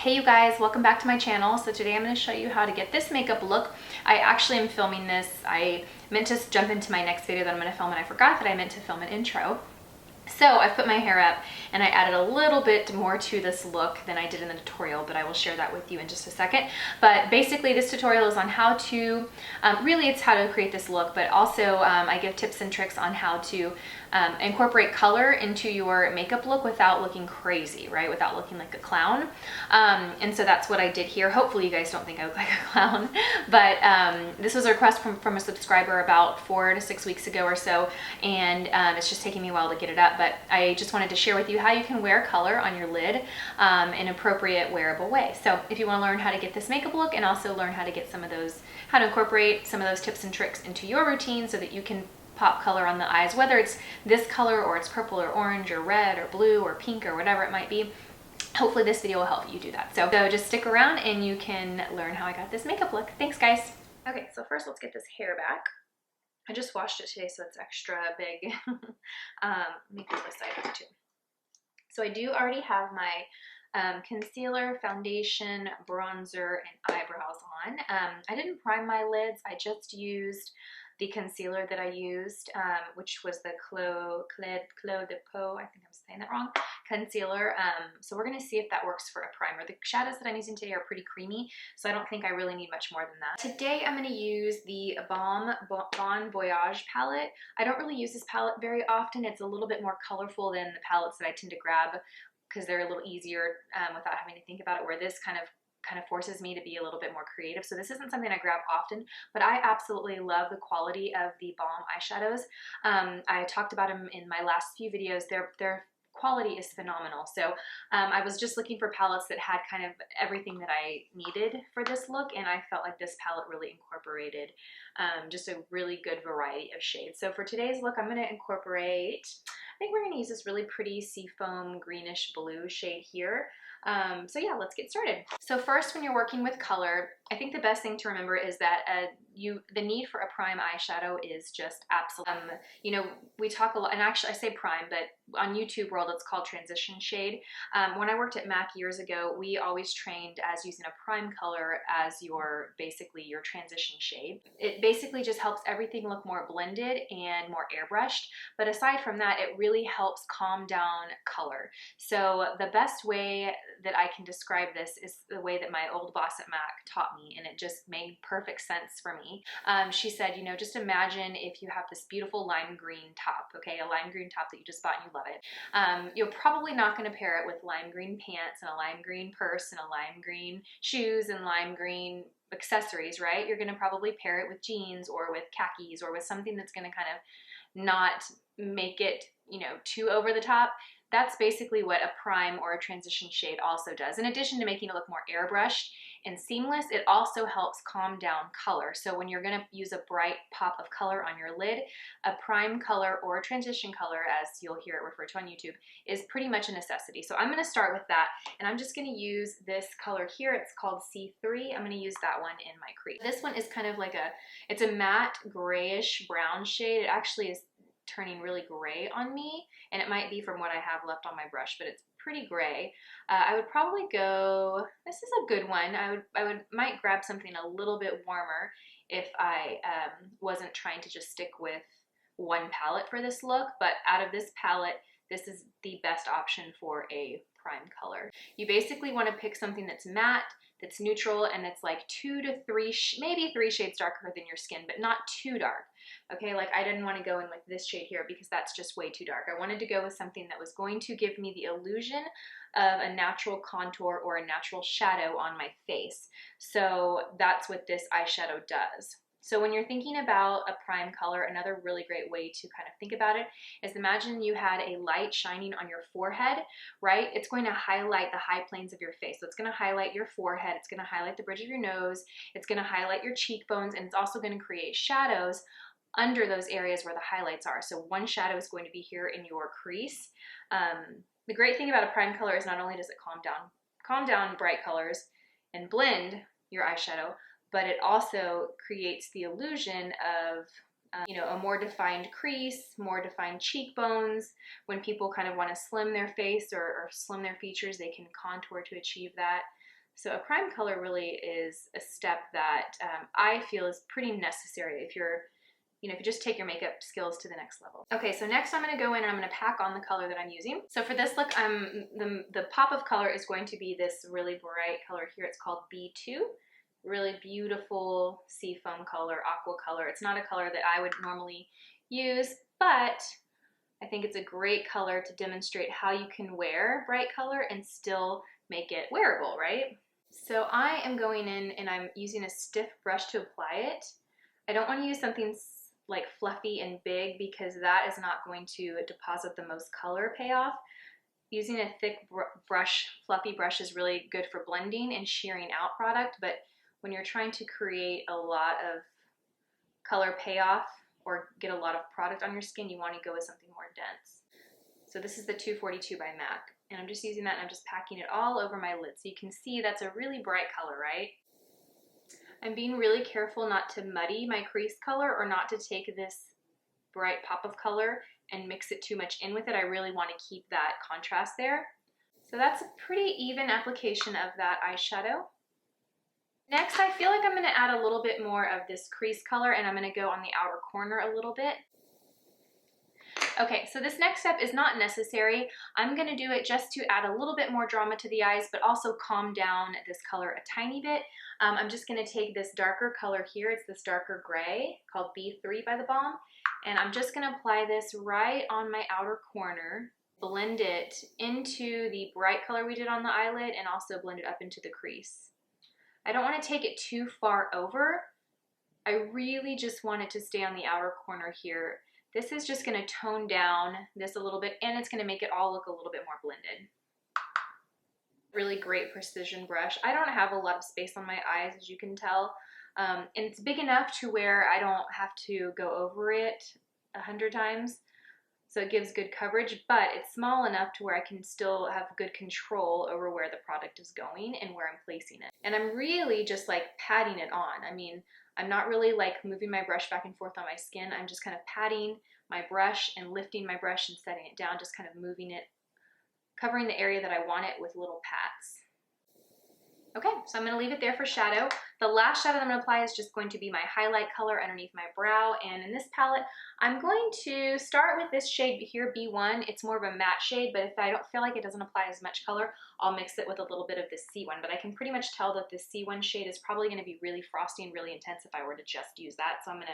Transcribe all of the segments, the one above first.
Hey you guys, welcome back to my channel. So today I'm going to show you how to get this makeup look. I actually am filming this. I meant to jump into my next video that I'm going to film and I forgot that I meant to film an intro. So I put my hair up and I added a little bit more to this look than I did in the tutorial, but I will share that with you in just a second. But basically this tutorial is on how to, really it's how to create this look, but also I give tips and tricks on how to incorporate color into your makeup look without looking crazy, right? Without looking like a clown. And so that's what I did here. Hopefully you guys don't think I look like a clown, but this was a request from a subscriber about 4 to 6 weeks ago or so, and it's just taking me a while to get it up. But I just wanted to share with you how you can wear color on your lid in an appropriate wearable way. So if you want to learn how to get this makeup look and also learn how to get some of those, how to incorporate some of those tips and tricks into your routine so that you can pop color on the eyes, whether it's this color or it's purple or orange or red or blue or pink or whatever it might be, hopefully this video will help you do that. So just stick around and you can learn how I got this makeup look. Thanks guys. Okay, so first let's get this hair back. I just washed it today, so it's extra big. Make it this side too. So I do already have my concealer, foundation, bronzer, and eyebrows on. I didn't prime my lids. I just used the concealer that I used, which was the Cle De Peau, I think I'm saying that wrong, concealer. So we're going to see if that works for a primer. The shadows that I'm using today are pretty creamy, so I don't think I really need much more than that. Today I'm going to use the Balm Voyage palette. I don't really use this palette very often. It's a little bit more colorful than the palettes that I tend to grab because they're a little easier without having to think about it, where this kind of forces me to be a little bit more creative. So this isn't something I grab often, but I absolutely love the quality of the Balm eyeshadows. I talked about them in my last few videos. Their quality is phenomenal. So I was just looking for palettes that had kind of everything that I needed for this look, and I felt like this palette really incorporated just a really good variety of shades. So for today's look, I'm going to incorporate, I think we're going to use this really pretty seafoam greenish blue shade here. So yeah, let's get started. So first, when you're working with color, I think the best thing to remember is that the need for a prime eyeshadow is just absolute. You know, we talk a lot, and actually I say prime, but on YouTube world it's called transition shade. When I worked at MAC years ago, we always trained as using a prime color as basically your transition shade. It basically just helps everything look more blended and more airbrushed, but aside from that, it really helps calm down color. So the best way that I can describe this is the way that my old boss at MAC taught me, and it just made perfect sense for me. She said, you know, just imagine if you have this beautiful lime green top, okay, a lime green top that you just bought and you love it. You're probably not going to pair it with lime green pants and a lime green purse and a lime green shoes and lime green accessories, right? You're going to probably pair it with jeans or with khakis or with something that's going to kind of not make it, you know, too over the top. That's basically what a prime or a transition shade also does. In addition to making it look more airbrushed and seamless, it also helps calm down color. So when you're gonna use a bright pop of color on your lid, a prime color or a transition color, as you'll hear it referred to on YouTube, is pretty much a necessity. So I'm gonna start with that, and I'm just gonna use this color here. It's called C3. I'm gonna use that one in my crease. This one is kind of like it's a matte grayish brown shade. It actually is turning really gray on me, and it might be from what I have left on my brush, but it's pretty gray. I would probably go, this is a good one. I might grab something a little bit warmer if I wasn't trying to just stick with one palette for this look, but out of this palette, this is the best option for a prime color. You basically want to pick something that's matte, that's neutral, and it's like 2 to 3, maybe 3 shades darker than your skin, but not too dark. Okay, like I didn't want to go in with this shade here because that's just way too dark. I wanted to go with something that was going to give me the illusion of a natural contour or a natural shadow on my face. So that's what this eyeshadow does. So when you're thinking about a prime color, another really great way to kind of think about it is imagine you had a light shining on your forehead, right? It's going to highlight the high planes of your face. So it's going to highlight your forehead, it's going to highlight the bridge of your nose, it's going to highlight your cheekbones, and it's also going to create shadows under those areas where the highlights are. So one shadow is going to be here in your crease. The great thing about a prime color is not only does it calm down bright colors and blend your eyeshadow, but it also creates the illusion of you know, a more defined crease, more defined cheekbones. When people kind of want to slim their face or slim their features, they can contour to achieve that. So a prime color really is a step that I feel is pretty necessary if you're, you know, if you just take your makeup skills to the next level. Okay, so next I'm gonna go in and I'm gonna pack on the color that I'm using. So for this look, the pop of color is going to be this really bright color here. It's called B2. Really beautiful seafoam color, aqua color. It's not a color that I would normally use, but I think it's a great color to demonstrate how you can wear bright color and still make it wearable, right? So I am going in and I'm using a stiff brush to apply it. I don't want to use something like fluffy and big because that is not going to deposit the most color payoff. Using a thick brush, fluffy brush is really good for blending and shearing out product, but when you're trying to create a lot of color payoff or get a lot of product on your skin, you want to go with something more dense. So this is the 242 by MAC, and I'm just using that and I'm just packing it all over my lid. So you can see that's a really bright color, right? I'm being really careful not to muddy my crease color or not to take this bright pop of color and mix it too much in with it. I really want to keep that contrast there. So that's a pretty even application of that eyeshadow. Next, I feel like I'm going to add a little bit more of this crease color and I'm going to go on the outer corner a little bit. Okay, so this next step is not necessary. I'm going to do it just to add a little bit more drama to the eyes, but also calm down this color a tiny bit. I'm just going to take this darker color here. It's this darker gray called B3 by the Balm. And I'm just going to apply this right on my outer corner, blend it into the bright color we did on the eyelid, and also blend it up into the crease. I don't want to take it too far over. I really just want it to stay on the outer corner here. This is just going to tone down this a little bit, and it's going to make it all look a little bit more blended. Really great precision brush. I don't have a lot of space on my eyes, as you can tell, and it's big enough to where I don't have to go over it 100 times. So it gives good coverage, but it's small enough to where I can still have good control over where the product is going and where I'm placing it. And I'm really just like patting it on. I mean, I'm not really like moving my brush back and forth on my skin. I'm just kind of patting my brush and lifting my brush and setting it down, just kind of moving it, covering the area that I want it with little pats. Okay, so I'm going to leave it there for shadow. The last shadow that I'm going to apply is just going to be my highlight color underneath my brow. And in this palette, I'm going to start with this shade here, B1. It's more of a matte shade, but if I don't feel like it doesn't apply as much color, I'll mix it with a little bit of this C1. But I can pretty much tell that this C1 shade is probably going to be really frosty and really intense if I were to just use that. So I'm going to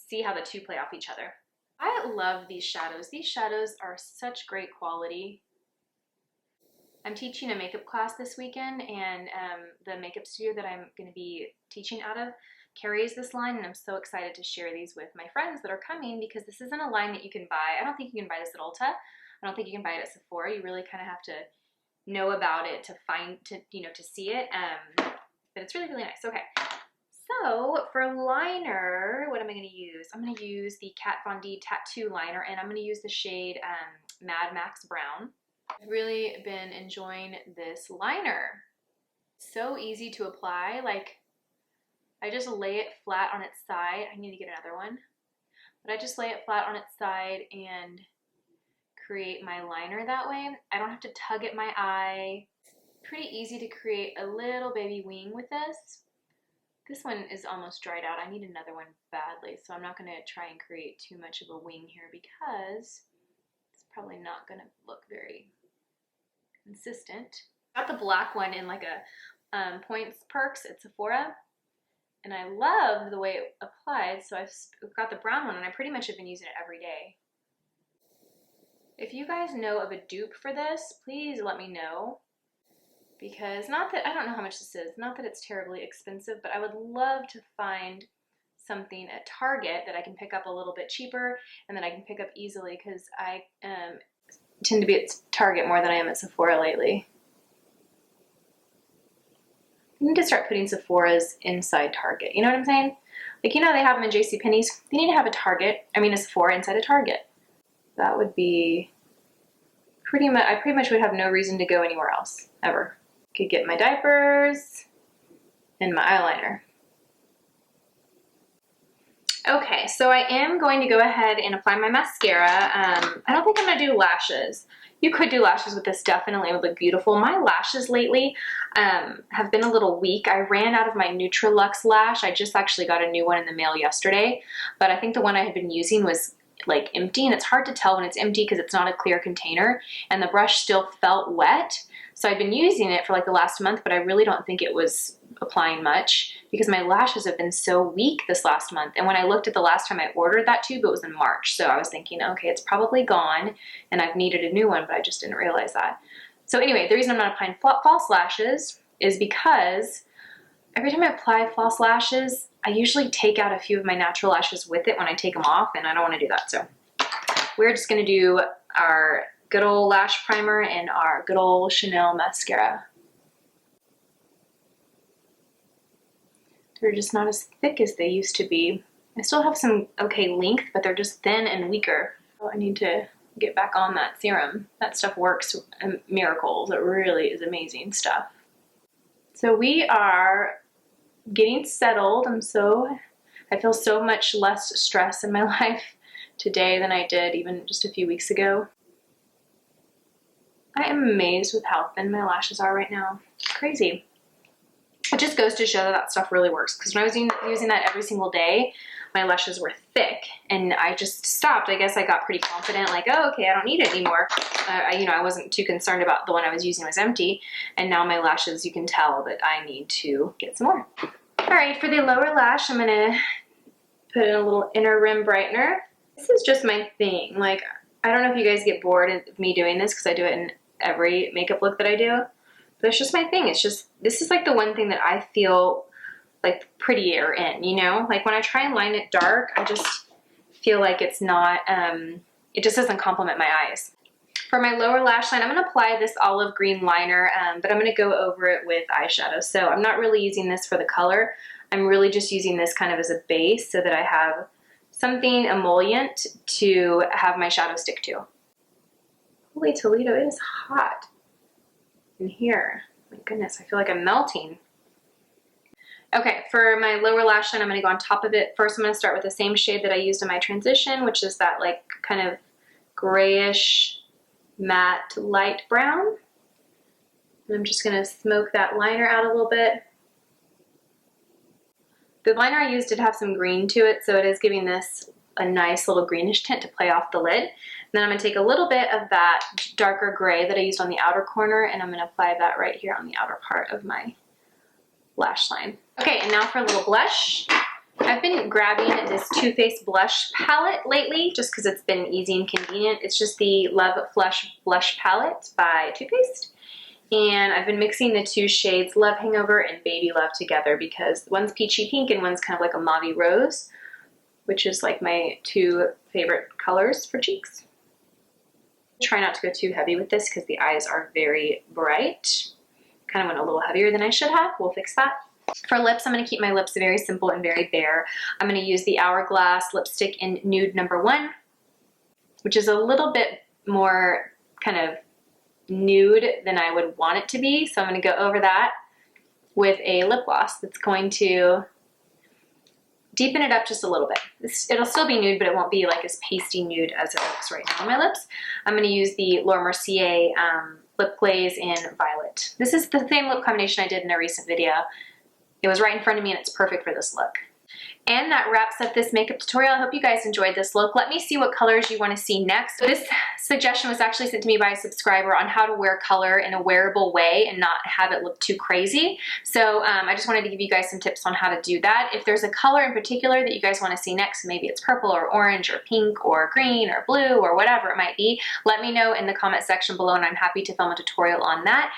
see how the two play off each other. I love these shadows. These shadows are such great quality. I'm teaching a makeup class this weekend, and the makeup studio that I'm going to be teaching out of carries this line, and I'm so excited to share these with my friends that are coming because this isn't a line that you can buy. I don't think you can buy this at Ulta. I don't think you can buy it at Sephora. You really kind of have to know about it to to see it. But it's really, really nice. Okay. So for liner, what am I going to use? I'm going to use the Kat Von D Tattoo Liner, and I'm going to use the shade Mad Max Brown. I've really been enjoying this liner. So easy to apply. Like, I just lay it flat on its side. I need to get another one. But I just lay it flat on its side and create my liner that way. I don't have to tug at my eye. Pretty easy to create a little baby wing with this. This one is almost dried out. I need another one badly, so I'm not going to try and create too much of a wing here because it's probably not going to look very consistent. Got the black one in like a Points Perks at Sephora, and I love the way it applied, so I've got the brown one, and I pretty much have been using it every day. If you guys know of a dupe for this, please let me know, because not that I don't know how much this is, not that it's terribly expensive, but I would love to find something at Target that I can pick up a little bit cheaper and that I can pick up easily, because I tend to be at Target more than I am at Sephora lately. You need to start putting Sephora's inside Target. You know what I'm saying? Like, you know, they have them in JCPenney's. They need to have a Sephora inside a Target. That would be pretty much, I pretty much would have no reason to go anywhere else, ever. Could get my diapers and my eyeliner. Okay, so I am going to go ahead and apply my mascara. I don't think I'm gonna do lashes. You could do lashes with this, definitely. It would look beautiful. My lashes lately have been a little weak. I ran out of my Nutralux lash. I just actually got a new one in the mail yesterday, but I think the one I had been using was like empty, and it's hard to tell when it's empty because it's not a clear container, and the brush still felt wet. So I've been using it for like the last month, but I really don't think it was applying much because my lashes have been so weak this last month. And when I looked at the last time I ordered that tube, it was in March. So I was thinking, okay, it's probably gone and I've needed a new one, but I just didn't realize that. So anyway, the reason I'm not applying false lashes is because every time I apply false lashes, I usually take out a few of my natural lashes with it when I take them off, and I don't want to do that. So we're just going to do our good old lash primer and our good old Chanel mascara. They're just not as thick as they used to be. I still have some okay length, but they're just thin and weaker. So I need to get back on that serum. That stuff works miracles. It really is amazing stuff. So we are getting settled. I feel so much less stress in my life today than I did even just a few weeks ago. I am amazed with how thin my lashes are right now. It's crazy. It just goes to show that that stuff really works, because when I was using that every single day, my lashes were thick and I just stopped. I guess I got pretty confident, like, oh, okay, I don't need it anymore. I wasn't too concerned about the one I was using was empty, and now my lashes, you can tell that I need to get some more. All right, for the lower lash, I'm gonna put in a little inner rim brightener. This is just my thing. Like, I don't know if you guys get bored of me doing this because I do it in every makeup look that I do, but it's just my thing. It's just, this is like the one thing that I feel like prettier in, you know? Like when I try and line it dark, I just feel like it's not, it just doesn't complement my eyes. For my lower lash line, I'm gonna apply this olive green liner, but I'm gonna go over it with eyeshadow. So I'm not really using this for the color. I'm really just using this kind of as a base so that I have something emollient to have my shadow stick to. Holy Toledo, it is hot in here. My goodness, I feel like I'm melting. Okay, for my lower lash line, I'm gonna go on top of it. First, I'm gonna start with the same shade that I used in my transition, which is that like kind of grayish matte light brown. And I'm just gonna smoke that liner out a little bit. The liner I used did have some green to it, so it is giving this a nice little greenish tint to play off the lid. And then I'm gonna take a little bit of that darker gray that I used on the outer corner, and I'm gonna apply that right here on the outer part of my lash line. Okay, and now for a little blush. I've been grabbing this Too Faced blush palette lately just because it's been easy and convenient. It's just the Love Flush Blush Palette by Too Faced. And I've been mixing the two shades Love Hangover and Baby Love together because one's peachy pink and one's kind of like a mauvey rose, which is like my two favorite colors for cheeks. Try not to go too heavy with this because the eyes are very bright. Kind of went a little heavier than I should have. We'll fix that. For lips, I'm going to keep my lips very simple and very bare. I'm going to use the Hourglass lipstick in Nude number 1, which is a little bit more kind of nude than I would want it to be. So I'm going to go over that with a lip gloss that's going to deepen it up just a little bit. It'll still be nude, but it won't be like as pasty nude as it looks right now on my lips. I'm going to use the Mercier Lip Glaze in Violet. This is the same lip combination I did in a recent video. It was right in front of me and it's perfect for this look. And that wraps up this makeup tutorial. I hope you guys enjoyed this look. Let me see what colors you want to see next. This suggestion was actually sent to me by a subscriber on how to wear color in a wearable way and not have it look too crazy. So I just wanted to give you guys some tips on how to do that. If there's a color in particular that you guys want to see next, maybe it's purple or orange or pink or green or blue or whatever it might be, let me know in the comment section below and I'm happy to film a tutorial on that.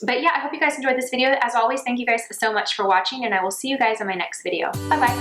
But yeah, I hope you guys enjoyed this video. As always, thank you guys so much for watching and I will see you guys in my next video. Bye-bye.